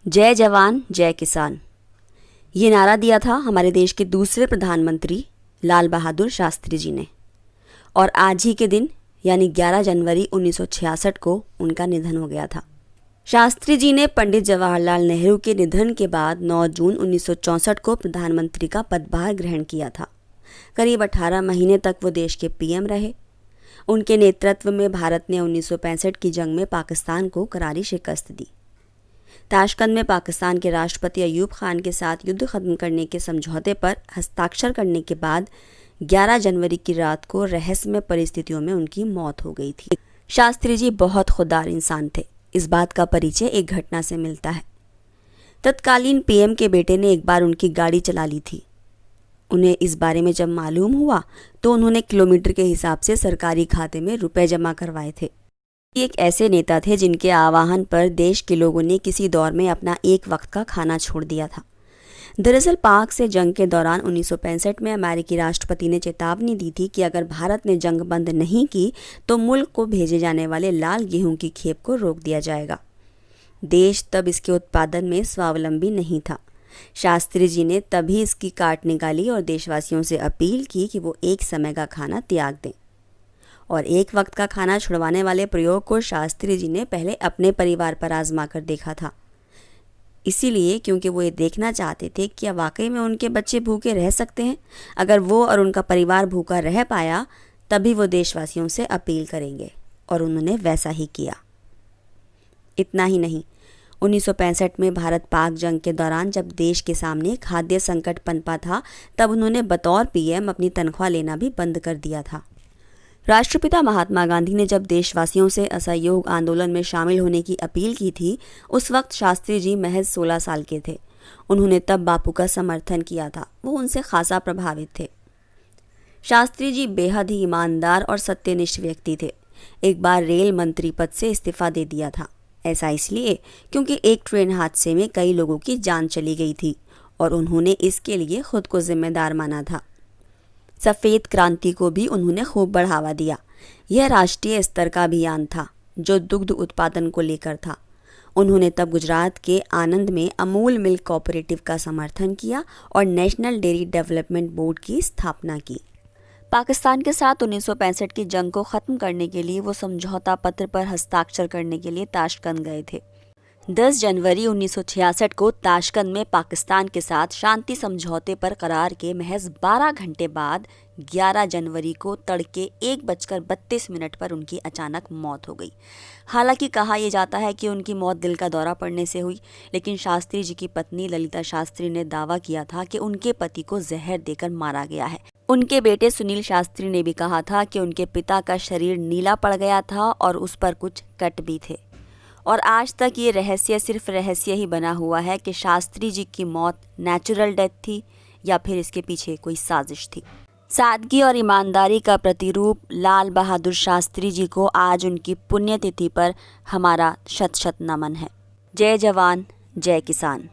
जय जवान जय किसान, ये नारा दिया था हमारे देश के दूसरे प्रधानमंत्री लाल बहादुर शास्त्री जी ने। और आज ही के दिन यानी 11 जनवरी 1966 को उनका निधन हो गया था। शास्त्री जी ने पंडित जवाहरलाल नेहरू के निधन के बाद 9 जून 1964 को प्रधानमंत्री का पदभार ग्रहण किया था। करीब 18 महीने तक वो देश के पीएम रहे। उनके नेतृत्व में भारत ने 1965 की जंग में पाकिस्तान को करारी शिकस्त दी। ताशकंद में पाकिस्तान के राष्ट्रपति अयूब खान के साथ युद्ध खत्म करने के समझौते पर हस्ताक्षर करने के बाद 11 जनवरी की रात को रहस्यमय परिस्थितियों में उनकी मौत हो गई थी। शास्त्री जी बहुत खुददार इंसान थे। इस बात का परिचय एक घटना से मिलता है। तत्कालीन पीएम के बेटे ने एक बार उनकी गाड़ी चला ली थी। उन्हें इस बारे में जब मालूम हुआ तो उन्होंने किलोमीटर के हिसाब से सरकारी खाते में रुपए जमा करवाए थे। एक ऐसे नेता थे जिनके आह्वान पर देश के लोगों ने किसी दौर में अपना एक वक्त का खाना छोड़ दिया था। दरअसल पाक से जंग के दौरान 1965 में अमेरिकी राष्ट्रपति ने चेतावनी दी थी कि अगर भारत ने जंग बंद नहीं की तो मुल्क को भेजे जाने वाले लाल गेहूं की खेप को रोक दिया जाएगा। देश तब इसके उत्पादन में स्वावलंबी नहीं था। शास्त्री जी ने तभी इसकी काट निकाली और देशवासियों से अपील की कि वो एक समय का खाना त्याग दें। और एक वक्त का खाना छुड़वाने वाले प्रयोग को शास्त्री जी ने पहले अपने परिवार पर आजमा कर देखा था। इसीलिए क्योंकि वो ये देखना चाहते थे कि क्या वाकई में उनके बच्चे भूखे रह सकते हैं। अगर वो और उनका परिवार भूखा रह पाया तभी वो देशवासियों से अपील करेंगे, और उन्होंने वैसा ही किया। इतना ही नहीं, 1965 में भारत पाक जंग के दौरान जब देश के सामने खाद्य संकट पनपा था तब उन्होंने बतौर पीएम अपनी तनख्वाह लेना भी बंद कर दिया था। राष्ट्रपिता महात्मा गांधी ने जब देशवासियों से असहयोग आंदोलन में शामिल होने की अपील की थी, उस वक्त शास्त्री जी महज 16 साल के थे। उन्होंने तब बापू का समर्थन किया था। वो उनसे खासा प्रभावित थे। शास्त्री जी बेहद ही ईमानदार और सत्यनिष्ठ व्यक्ति थे। एक बार रेल मंत्री पद से इस्तीफा दे दिया था। ऐसा इसलिए क्योंकि एक ट्रेन हादसे में कई लोगों की जान चली गई थी और उन्होंने इसके लिए खुद को जिम्मेदार माना था। सफ़ेद क्रांति को भी उन्होंने खूब बढ़ावा दिया। यह राष्ट्रीय स्तर का अभियान था जो दुग्ध उत्पादन को लेकर था। उन्होंने तब गुजरात के आनंद में अमूल मिल्क कोऑपरेटिव का समर्थन किया और नेशनल डेयरी डेवलपमेंट बोर्ड की स्थापना की। पाकिस्तान के साथ 1965 की जंग को ख़त्म करने के लिए वो समझौता पत्र पर हस्ताक्षर करने के लिए ताशकंद गए थे। 10 जनवरी 1966 को ताशकंद में पाकिस्तान के साथ शांति समझौते पर करार के महज 12 घंटे बाद 11 जनवरी को तड़के 1:32 पर उनकी अचानक मौत हो गई। हालांकि कहा यह जाता है कि उनकी मौत दिल का दौरा पड़ने से हुई, लेकिन शास्त्री जी की पत्नी ललिता शास्त्री ने दावा किया था कि उनके पति को जहर देकर मारा गया है। उनके बेटे सुनील शास्त्री ने भी कहा था कि उनके पिता का शरीर नीला पड़ गया था और उस पर कुछ कट भी थे। और आज तक ये रहस्य सिर्फ रहस्य ही बना हुआ है कि शास्त्री जी की मौत नेचुरल डेथ थी या फिर इसके पीछे कोई साजिश थी। सादगी और ईमानदारी का प्रतिरूप लाल बहादुर शास्त्री जी को आज उनकी पुण्यतिथि पर हमारा शत शत नमन है। जय जवान जय किसान।